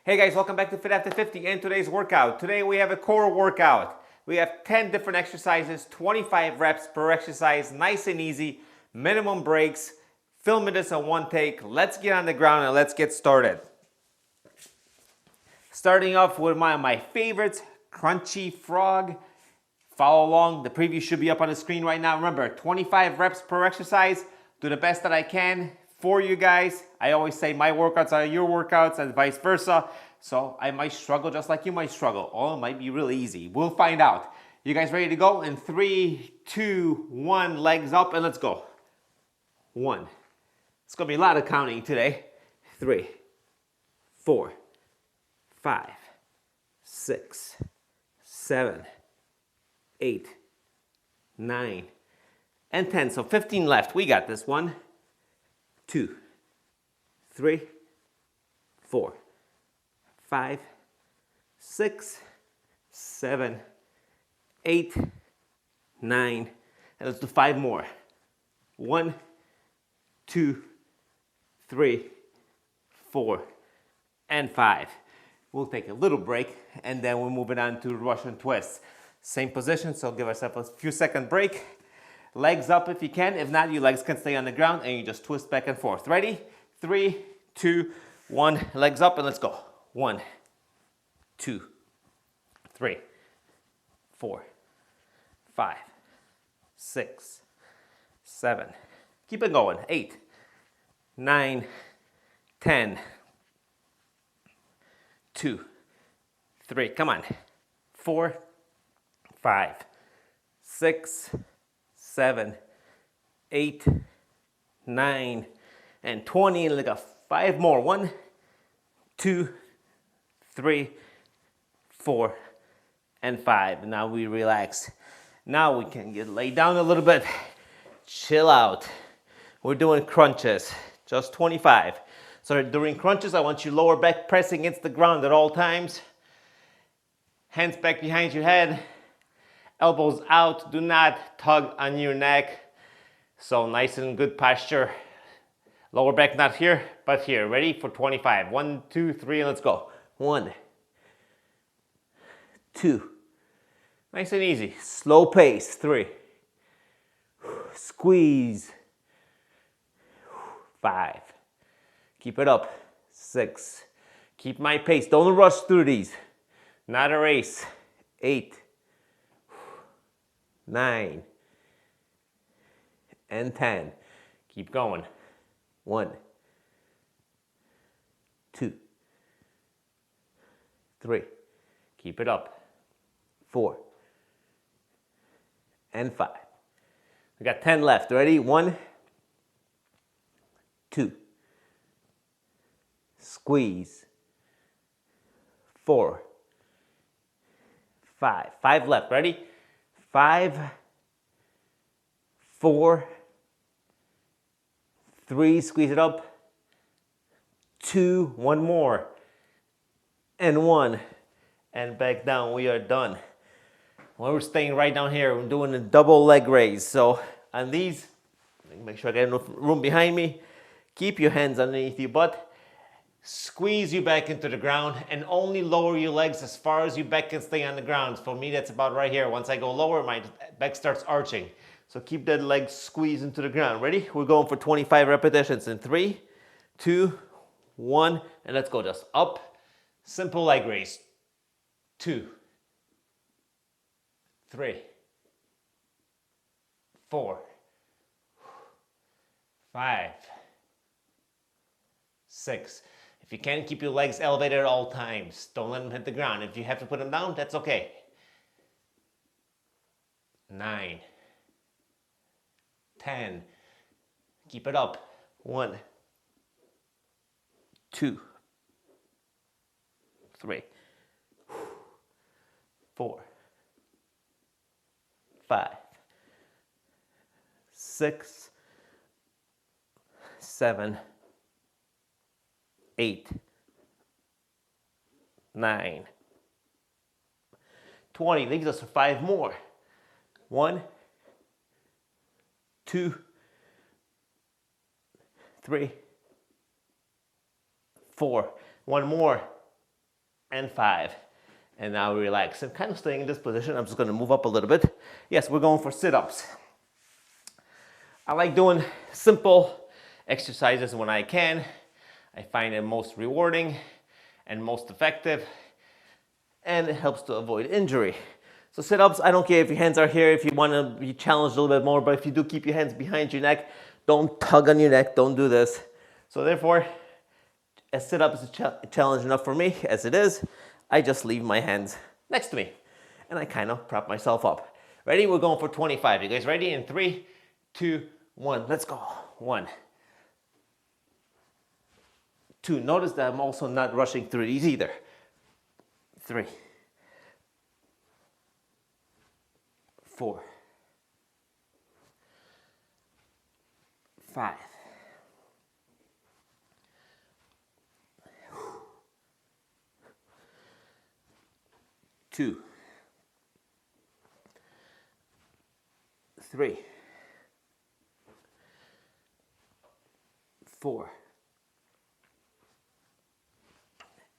Hey guys, welcome back to Fit After 50 and today's workout. Today we have a core workout. We have 10 different exercises, 25 reps per exercise, nice and easy, minimum breaks, filming this on one take. Let's get on the ground and let's get started. Starting off with my favorites, Crunchy Frog. Follow along, the preview should be up on the screen right now. Remember, 25 reps per exercise, do the best that I can for you guys. I always say my workouts are your workouts and vice versa. So I might struggle just like you might struggle. Or it might be really easy. We'll find out. You guys ready to go? In 3, 2, 1, legs up and let's go. 1. It's gonna be a lot of counting today. 3, 4, 5, 6, 7, 8, 9, and 10. So 15 left. We got this. 1, 2, 3, 4, 5, 6, 7, 8, 9, and let's do 5 more. 1, 2, 3, 4, and 5. We'll take a little break and then we're moving on to Russian twists. Same position, so give ourselves a few second break. Legs up if you can. If not, your legs can stay on the ground and you just twist back and forth. Ready? 3, 2, 1. Legs up and let's go. 1, 2, 3, 4, 5, 6, 7. Keep it going. 8, 9, 10. 2, 3. Come on. 4, 5, 6, 7, 8, 9, and 20. And like 5 more. 1, 2, 3, 4, and 5. Now we relax. Now we can get laid down a little bit. Chill out. We're doing crunches. Just 25. So during crunches, I want you lower back pressing against the ground at all times. Hands back behind your head. Elbows out. Do not tug on your neck. So nice and good posture. Lower back not here, but here. Ready for 25. 1, 2, 3, and let's go. 1, 2. Nice and easy. Slow pace. 3. Squeeze. 5. Keep it up. 6. Keep my pace. Don't rush through these. Not a race. 8. 9. And 10. Keep going. 1, 2, 3. Keep it up. 4. And 5. We got 10 left. Ready? 1, 2. Squeeze. 4, 5. 5 left. Ready? 5, 4, 3. Squeeze it up. 2. 1 more. And 1. And back down. We are done. Well, we're staying right down here. We're doing a double leg raise. So on these, make sure I get enough room behind me. Keep your hands underneath your butt. Squeeze you back into the ground and only lower your legs as far as your back can stay on the ground. For me, that's about right here. Once I go lower, my back starts arching. So keep that leg squeezed into the ground. Ready? We're going for 25 repetitions in 3, 2, 1, and let's go. Just up. Simple leg raise. 2, 3, 4, 5, 6. If you can, keep your legs elevated at all times. Don't let them hit the ground. If you have to put them down, that's okay. 9, 10. Keep it up. 1, 2, 3, 4, 5, 6, 7, 8, 9, 20. Leaves us for 5 more. 1, 2, 3, 4. One more. and 5. And now relax. I'm kind of staying in this position. I'm just going to move up a little bit. Yes, we're going for sit-ups. I like doing simple exercises when I can. I find it most rewarding and most effective, and it helps to avoid injury. So sit-ups, I don't care if your hands are here, if you want to be challenged a little bit more, but if you do, keep your hands behind your neck. Don't tug on your neck, don't do this. So therefore, a sit-up is a challenge enough for me. As it is, I just leave my hands next to me and I kind of prop myself up. Ready? We're going for 25. You guys ready? In 3, 2, 1, let's go. 1, 2. Notice that I'm also not rushing through these either. 3, 4, 5, 2, 3, 4,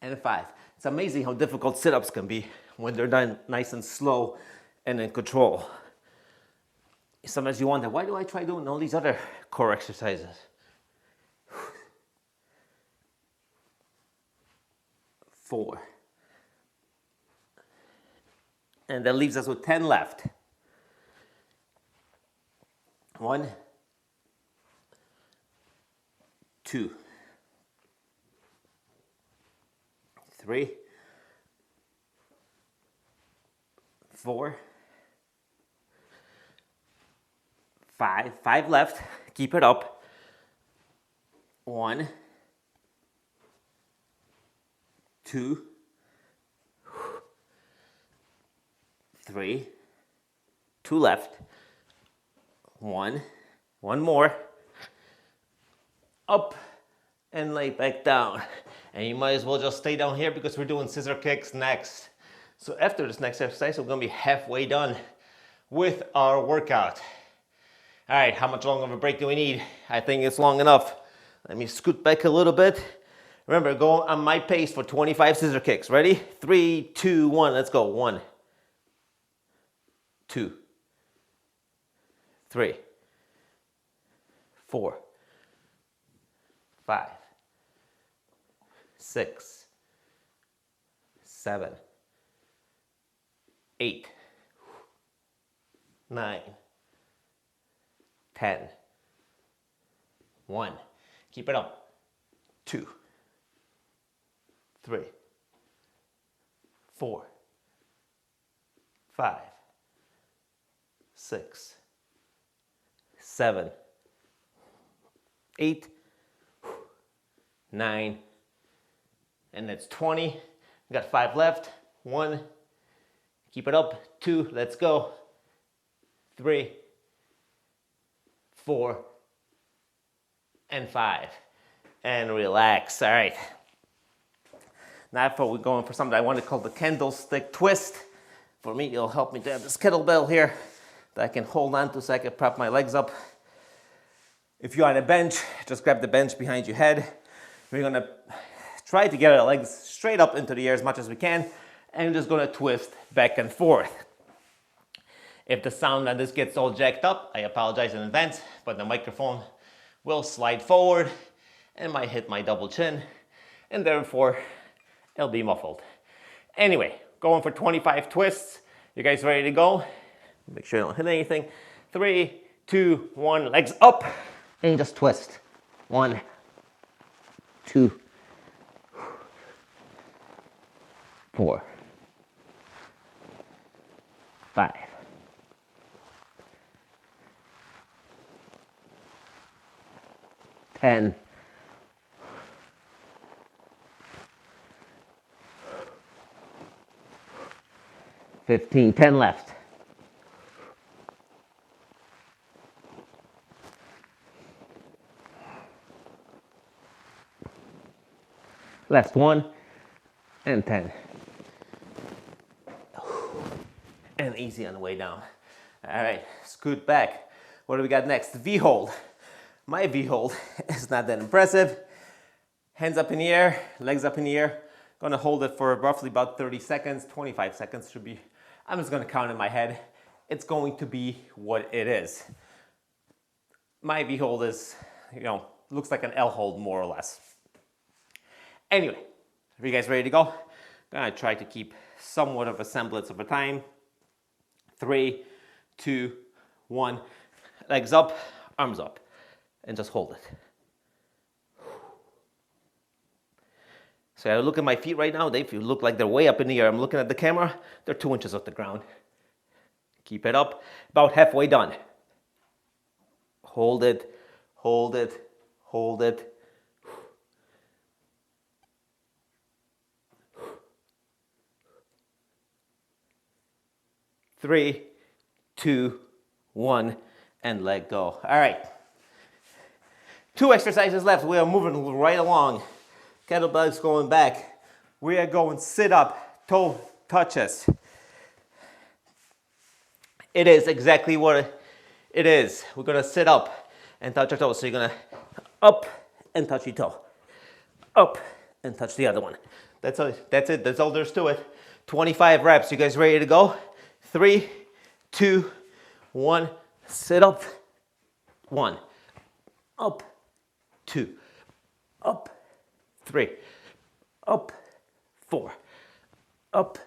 and 5. It's amazing how difficult sit-ups can be when they're done nice and slow and in control. Sometimes you wonder, why do I try doing all these other core exercises? 4. And that leaves us with 10 left. 1, 2, 3, 4, 5. 5 left. Keep it up. 1, 2, 3, 2 left. 1 more. Up and lay back down. And you might as well just stay down here because we're doing scissor kicks next. So after this next exercise, we're gonna be halfway done with our workout. All right, how much longer of a break do we need? I think it's long enough. Let me scoot back a little bit. Remember, go on my pace for 25 scissor kicks. Ready? 3, 2, 1, let's go. 1, 2, 3, 4, 5, 6, 7, 8, 9, 10, 1. Keep it up. 2, 3, 4, 5, 6, 7, 8, 9, and that's 20. We got 5 left. 1, keep it up. 2, let's go. 3, 4, and 5. And relax. All right. Now we're going for something I want to call the candlestick twist. For me, it'll help me to have this kettlebell here that I can hold on to so I can prop my legs up. If you're on a bench, just grab the bench behind your head. We're gonna try to get our legs straight up into the air as much as we can, and we're just gonna twist back and forth. If the sound on this gets all jacked up, I apologize in advance, but the microphone will slide forward and might hit my double chin, and therefore it'll be muffled. Anyway, going for 25 twists. You guys ready to go? Make sure you don't hit anything. 3, 2, 1, legs up, and just twist. 1, 2, 4, 5, 10, 15, 10 left. Last 1 and 10. And easy on the way down. All right, scoot back. What do we got next? V-hold. My V-hold is not that impressive. Hands up in the air, legs up in the air. Gonna hold it for roughly about 30 seconds, 25 seconds should be. I'm just gonna count in my head. It's going to be what it is. My V hold is, looks like an L hold more or less. Anyway, are you guys ready to go? Gonna try to keep somewhat of a semblance of a time. 3, 2, 1. Legs up, arms up, and just hold it. So I look at my feet right now. They look like they're way up in the air. I'm looking at the camera. They're 2 inches off the ground. Keep it up. About halfway done. Hold it, hold it, hold it. 3, 2, 1, and let go. All right. 2 exercises left. We are moving right along. Kettlebells going back. We are going sit up, toe touches. It is exactly what it is. We're gonna sit up and touch our toes. So you're gonna up and touch your toe. Up and touch the other one. That's it. That's all there's to it. 25 reps. You guys ready to go? 3, 2, 1. Sit up. 1. Up. 2. Up. 3. Up. 4. Up.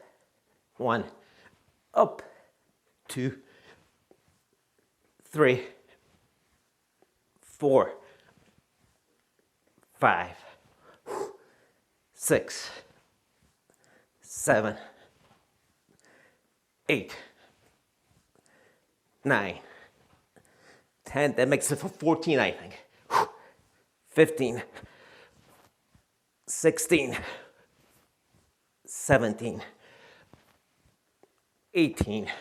1. Up. 2. 3. 4. 5. 6. 7. 8. 9. 10. That makes it for 14, I think. 15. 16. 17. 18.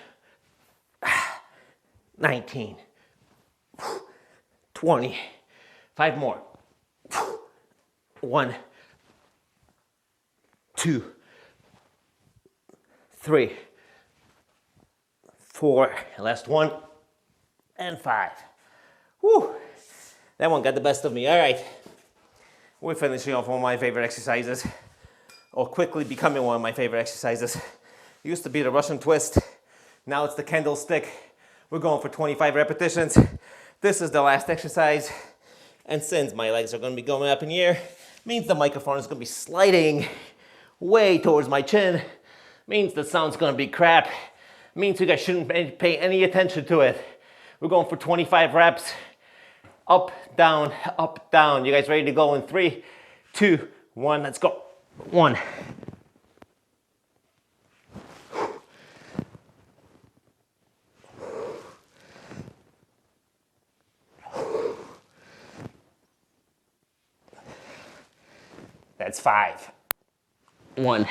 19. 20. 5 more. 1. 2. 3. 4. Last one. And 5. Whew. That one got the best of me. All right. We're finishing off one of my favorite exercises, or quickly becoming one of my favorite exercises. It used to be the Russian twist. Now it's the candlestick. We're going for 25 repetitions. This is the last exercise. And since my legs are going to be going up in the air, means the microphone is going to be sliding way towards my chin. Means the sound's going to be crap. Means you guys shouldn't pay any attention to it. We're going for 25 reps. Up, down, up, down. You guys ready to go in 3, 2, 1. Let's go. 1. That's 5. 1.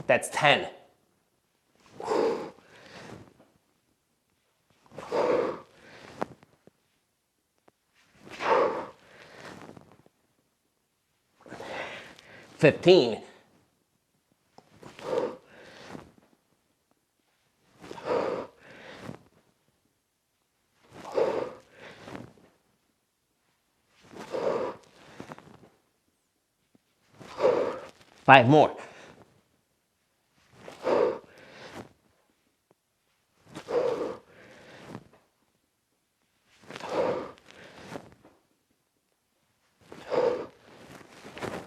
That's 10. 15. 5 more.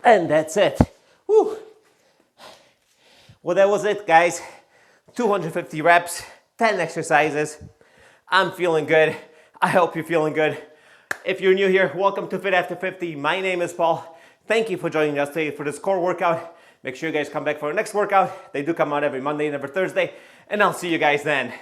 'And that's it. Whew. Well, that was it, guys. 250 reps, 10 exercises. I'm feeling good. I hope you're feeling good. If you're new here, welcome to Fit After 50. My name is Paul. Thank you for joining us today for this core workout. Make sure you guys come back for our next workout. They do come out every Monday and every Thursday. And I'll see you guys then.